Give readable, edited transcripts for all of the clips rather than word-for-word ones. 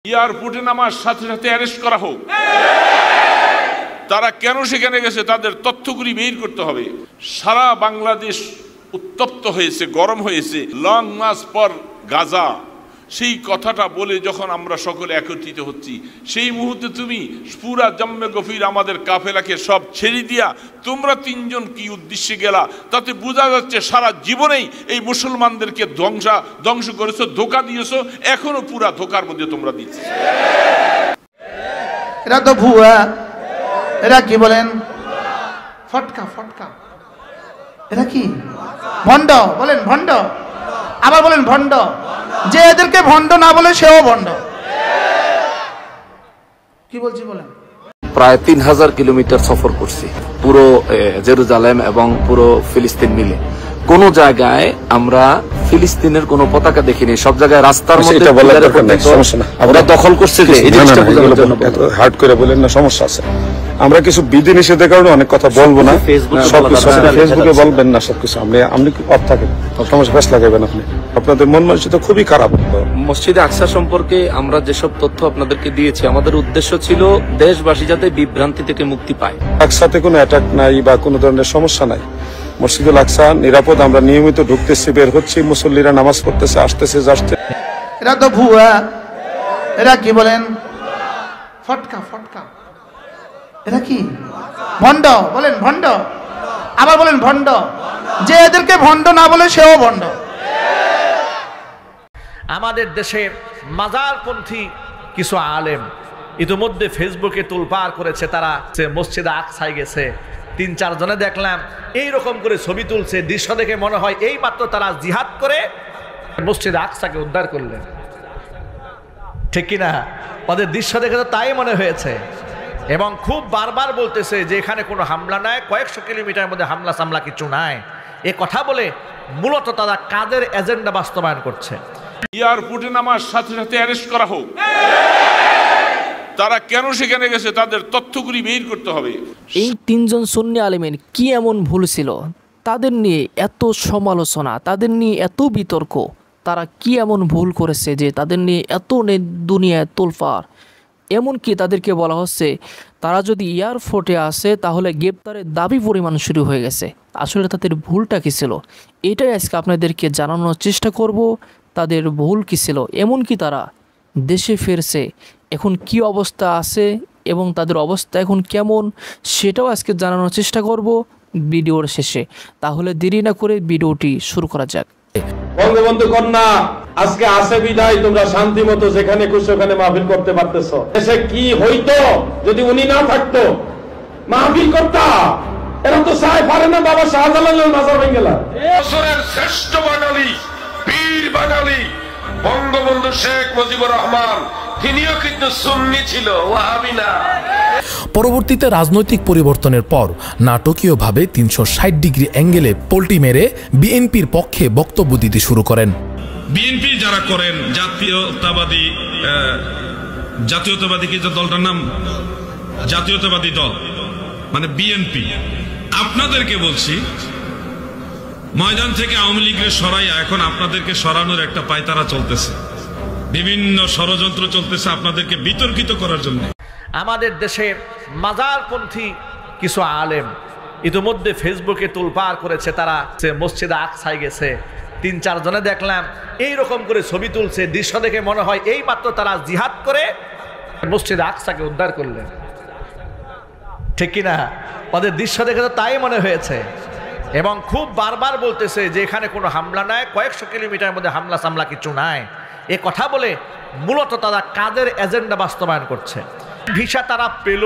এয়ারপোর্টে নামার সাথে সাথে অ্যারেস্ট করা হোক। তারা কেন সেখানে গেছে তাদের তথ্যগুলি বের করতে হবে। সারা বাংলাদেশ উত্তপ্ত হয়েছে, গরম হয়েছে। লং মার্চ ফর গাজা, সেই কথাটা বলে যখন আমরা সকলে একত্রিত হচ্ছি, সেই মুহূর্তে তুমি পুরা জম্মে গফির আমাদের কাফেলাকে সব ছেড়ে দিয়া তোমরা তিনজন কি উদ্দেশ্যে গেলা, তাতে বোঝা যাচ্ছে সারা জীবনেই এই মুসলমানদেরকে ধ্বংস করেছো, ধোঁকা দিয়েছো, এখনো পুরা ধোঁকার মধ্যে তোমরা দিচ্ছ। এরা তো ভুয়া, এরা কি বলেন ফটকা ফটকা, এরা কি ভণ্ড, বলেন ভণ্ড, আবার বলেন ভণ্ড। যে এদেরকে ভণ্ড না বলে সেও ভণ্ড। কি বলছি বলেন। প্রায় 3000 কিলোমিটার সফর করছি, পুরো জেরুজালেম এবং পুরো ফিলিস্তিন মিলে। কোন জায়গায় আমরা ফিলিস্তিনের কোন পতাকা দেখিনি। সব জায়গায় রাস্তার মধ্যে আমরা দখল করছে। যে এই জিনিসটা বোঝানোর জন্য হার্ড করে বলেন না, সমস্যা আছে। আমরা কিছু বিধি নিষেধের কারণে অনেক কথা বলবো না, ফেসবুকে বলবেন না সবকিছু। আপনি অফ থাকেন, সমস্যা ফেস লাগাবেন। আপনাদের মন মানসিকতা খুবই খারাপ। মসজিদে আকসা সম্পর্কে আমরা যেসব তথ্য আপনাদেরকে দিয়েছি, আমাদের উদ্দেশ্য ছিল দেশবাসী যাতে বিভ্রান্তি থেকে মুক্তি পায়। আকসাতে কোনো অ্যাটাক নাই বা কোনো ধরনের সমস্যা নাই। মসজিদুল আকসা নিরাপদ। আমরা নিয়মিত ঢুকতেছি, বের হচ্ছি, মুসল্লিরা নামাজ পড়তেছে, আসতেছে যাচ্ছে। এরা তো ভুয়া, এরা কি বলেন ফটকা ফটকা, এরা কি ভণ্ড, বলেন ভণ্ড, আবার বলেন ভণ্ড। যে এদেরকে ভণ্ড না বলে সেও ভণ্ড। আমাদের দেশের মাজারপন্থী কিছু আলেম ইতিমধ্যে ফেসবুকে তোলপাড় করেছে। তারা মসজিদে আকসায় গেছে, 3-4 জনে দেখলাম এইরকম করে ছবি তুলছে। দৃশ্য দেখে মনে হয় এই মাত্র তারা জিহাদ করে মসজিদে আকসাকে উদ্ধার করলেন। ঠিক কিনা? ওদের দৃশ্য দেখে তো তাই মনে হয়েছে। এবং খুব বারবার বলতেছে যে এখানে কোনো হামলা নাই, কয়েকশো কিলোমিটারের মধ্যে হামলা সামলা কিছু নাই। এ কথা বলে মূলত তারা কাদের এজেন্ডা বাস্তবায়ন করছে। এয়ারপোর্টে নামার সাথে সাথে অ্যারেস্ট করা হোক। তারা কেন সেখানে গেছে তাদের তথ্যগুলি বের করতে হবে। এই 3 জন সুন্নি আলেমের কি এমন ভুল ছিল, তাদের নিয়ে এত সমালোচনা, তাদের নিয়ে এত বিতর্ক, তারা কি এমন ভুল করেছে যে তাদের নিয়ে এত দুনিয়ায় তোলপাড়। এমনকি তাদেরকে বলা হচ্ছে তারা যদি এয়ারপোর্টে আসে তাহলে গ্রেপ্তারের দাবি পরিমাণ শুরু হয়ে গেছে। আসলে তাদের ভুলটা কী ছিল, এটাই আজকে আপনাদেরকে জানানোর চেষ্টা করব। তাদের ভুল কী ছিল, এমনকি তারা দেশে ফিরছে, এখন কি অবস্থা আছে এবং তাদের অবস্থা এখন কেমন, সেটাও আজকে জানানোর চেষ্টা করব ভিডিওর শেষে। তাহলে দেরি না করে ভিডিওটি শুরু করা যাক। বঙ্গবন্ধু কন্যা আজকে আসে বিদায়, তোমরা শান্তি মতো যেখানে খুশি ওখানে মাহফিল করতে পারতেছো। দেশে কি হইতো যদি উনি না থাকতো? মাহফিল করতা। এরা তো চাই পারে না বাবা শাহজালালের মাজার ভেঙে গেল। বছরের শ্রেষ্ঠ বাঙালি, বীর বাঙালি বঙ্গবন্ধু শেখ মুজিবুর রহমান, তিনিও কিন্তু সুন্নি ছিল, ওয়াহাবি না। পরবর্তীতে রাজনৈতিক পরিবর্তনের পর নাটকীয়ভাবে 360 ডিগ্রি অ্যাঙ্গেলে পল্টি মেরে বিএনপির পক্ষে বক্তব্য দিতে শুরু করেন। বিএনপি যারা করেন জাতীয়তাবাদী কি দলটার নাম? জাতীয়তাবাদী দল মানে বিএনপি। আপনাদেরকে বলছি, ময়দান থেকে আওয়ামী লীগের সরাইয়া এখন আপনাদেরকে সরানোর একটা পায়তারা চলতেছে, বিভিন্ন ষড়যন্ত্র চলতেছে আপনাদেরকে বিতর্কিত করার জন্য। আমাদের দেশের মাজারপন্থী কিছু আলেম ইতিমধ্যে ফেসবুকে তোলপাড় করেছে। তারা মসজিদে আকসায় গেছে, 3-4 জনে দেখলাম এইরকম করে ছবি তুলছে। দৃশ্য দেখে মনে হয় এই মাত্র তারা জিহাদ করে মসজিদে আকসাকে উদ্ধার করলেন। ঠিক কিনা? ওদের দৃশ্য দেখে তো তাই মনে হয়েছে। এবং খুব বারবার বলতেছে যে এখানে কোনো হামলা নাই, কয়েকশো কিলোমিটারের মধ্যে হামলা সামলা কিছু নাই। এ কথা বলে মূলত তারা কাদের এজেন্ডা বাস্তবায়ন করছে। ভিসা তারা পেল,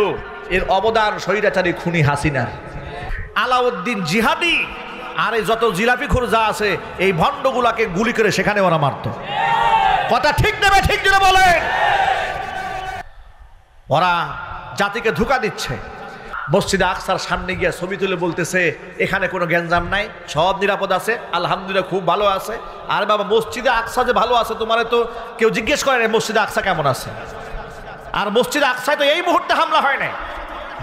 এর অবদান স্বৈরাচারী খুনি হাসিনা, আলাউদ্দিন জিহাদি আর এই যত জিলাপি খুরজা আছে, এই ভণ্ডগুলাকে গুলি করে সেখানে ওরা মারত। কথা ঠিক নেবে ঠিক জুড়ে বলেন। ওরা জাতিকে ধোঁকা দিচ্ছে। মসজিদে আকসার সামনে গিয়ে ছবি তুলে বলতেছে এখানে কোনো গ্যাঞ্জাম নাই, সব নিরাপদ আছে, আলহামদুলিল্লাহ খুব ভালো আছে। আর বাবা মসজিদে আকসা যে ভালো আছে তোমার তো কেউ জিজ্ঞেস করে মসজিদে আকসা কেমন আছে? আর মসজিদে আকসায় তো এই মুহূর্তে হামলা হয় নাই,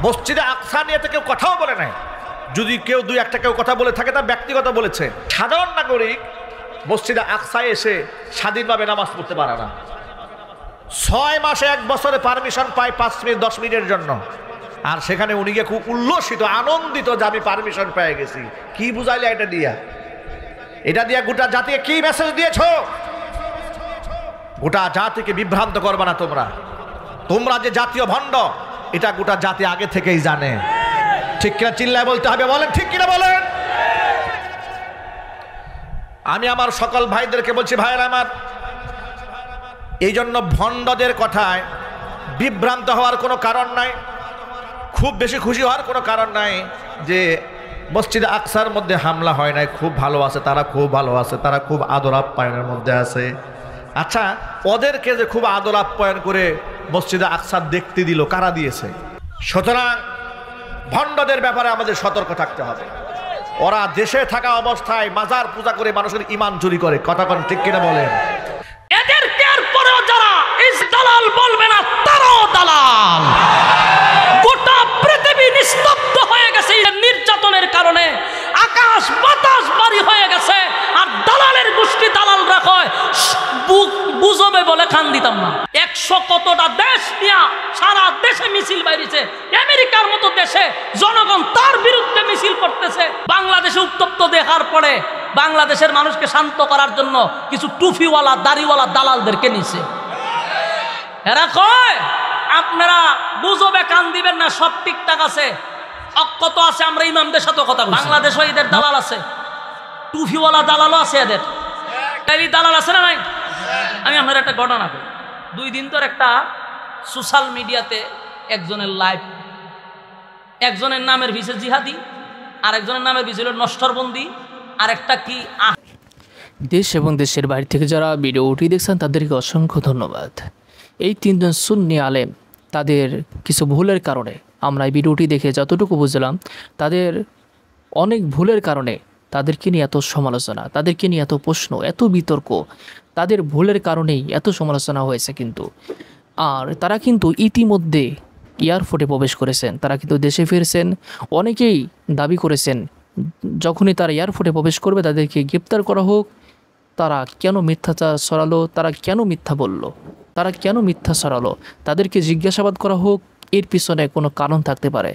মসজিদে আকসা নিয়ে তো কেউ কথাও বলে নাই। যদি কেউ 2-1টা কেউ কথা বলে থাকে তা ব্যক্তিগত বলেছে। সাধারণ নাগরিক মসজিদে আকসায় এসে স্বাধীনভাবে নামাজ পড়তে পারে না। 6 মাসে 1 বছরে পারমিশন পায় 5 মিনিট 10 মিনিটের জন্য, আর সেখানে উনি গিয়ে খুব উল্লসিত আনন্দিত যে আমি পারমিশন পেয়ে গেছি। কি বুঝাইলে এটা দিয়া? এটা দিয়া গোটা জাতিকে কি মেসেজ দিয়েছো? গোটা জাতিকে বিভ্রান্ত করবে না তোমরা। তোমরা যে জাতীয় ভণ্ড এটা গোটা জাতি আগে থেকেই জানে। ঠিক কিনা চিল্লায় বলতে হবে, বলেন ঠিক কিনা বলেন। আমি আমার সকল ভাইদেরকে বলছি, ভাইয়েরা আমার, এই জন্য ভণ্ডদের কথায় বিভ্রান্ত হওয়ার কোনো কারণ নাই, খুব বেশি খুশি হওয়ার কোনো কারণ নাই যে মসজিদে আকসার মধ্যে হামলা হয় নাই, খুব ভালো আছে তারা, খুব ভালো আছে তারা, খুব আদর আপ্যায়নের মধ্যে আছে। আচ্ছা, ওদেরকে যে খুব আদর আপ্যায়ন করে মসজিদে আকসার দেখতে দিল, কারা দিয়েছে? সুতরাং ভণ্ডদের ব্যাপারে আমাদের সতর্ক থাকতে হবে। ওরা দেশে থাকা অবস্থায় মাজার পূজা করে মানুষের ঈমান চুরি করে। কথা কোন ঠিক কিনা বলেন? এদেরকে আর পরেও যারা ইস দালাল বলবে না তারাও দালাল। গোটা পৃথিবী নিস্তব্ধ হয়ে গেছে নির্যাতনের কারণে, আকাশ বাতাস বাড়ি হয়ে গেছে, আর দালালের গোষ্ঠী দালাল রাখয় বুঝবে বলে খান দিতাম না। 100 কতটা দেশ নিয়ে সারা দেশে মিছিল বাইরেছে, আমেরিকার মতো দেশে জনগণ তার বিরুদ্ধে মিছিল করতেছে। বাংলাদেশে উত্তপ্ত দেখার পরে বাংলাদেশের মানুষকে শান্ত করার জন্য কিছু টুফিওয়ালা দাড়িওয়ালা দালালদেরকে নিছে। এরা কয় আপনারা বুঝবে কান দিবেন না, সব ঠিকঠাক আছে, অক্ষত আছে, আমরা ইমামদের সাথে কথা বলছি। বাংলাদেশও এদের দালাল আছে, টুফিওয়ালা দালালও আছে, এদের এই দালাল আছে না নাই? আমি আপনার একটা ঘটনা করি। 2 দিন ধরে একটা সোশ্যাল মিডিয়াতে একজনের লাইভ, একজনের নামের ভিসে জিহাদি, আর একজনের নামের ভিসে হল নষ্টরবন্দি, আর একটা কি। দেশ এবং দেশের বাইরে থেকে যারা ভিডিওটি দেখছেন তাদেরকে অসংখ্য ধন্যবাদ। এই 3 জন সুন্নি আলেম তাদের কিছু ভুলের কারণে, আমরা এই ভিডিওটি দেখে যতটুকু বুঝলাম, তাদের অনেক ভুলের কারণে তাদেরকে নিয়ে এত সমালোচনা, তাদেরকে নিয়ে এত প্রশ্ন, এত বিতর্ক, তাদের ভুলের কারণেই এত সমালোচনা হয়েছে। কিন্তু আর তারা কিন্তু ইতিমধ্যে এয়ারপোর্টে প্রবেশ করেছেন, তারা কিন্তু দেশে ফিরছেন। অনেকেই দাবি করেছেন যখনই তারা এয়ারপোর্টে প্রবেশ করবে তাদেরকে গ্রেপ্তার করা হোক। তারা কেন মিথ্যাচার ছড়ালো, তারা কেন মিথ্যা বলল, তারা কেন মিথ্যা ছড়ালো, তাদেরকে জিজ্ঞাসাবাদ করা হোক। এর পিছনে কোনো কারণ থাকতে পারে।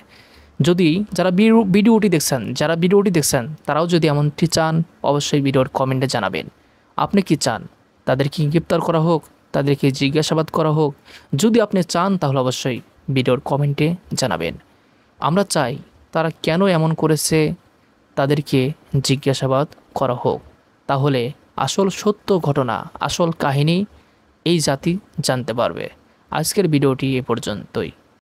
যদি যারা ভিডিওটি দেখছেন তারাও যদি এমনটি চান, অবশ্যই ভিডিওর কমেন্টে জানাবেন আপনি কি চান, তাদেরকে গ্রেপ্তার করা হোক, তাদেরকে জিজ্ঞাসাবাদ করা হোক। যদি আপনি চান তাহলে অবশ্যই ভিডিওর কমেন্টে জানাবেন। আমরা চাই তারা কেন এমন করেছে তাদেরকে জিজ্ঞাসাবাদ করা হোক, তাহলে আসল সত্য ঘটনা, আসল কাহিনী এই জাতি জানতে পারবে। আজকের ভিডিওটি এ পর্যন্তই।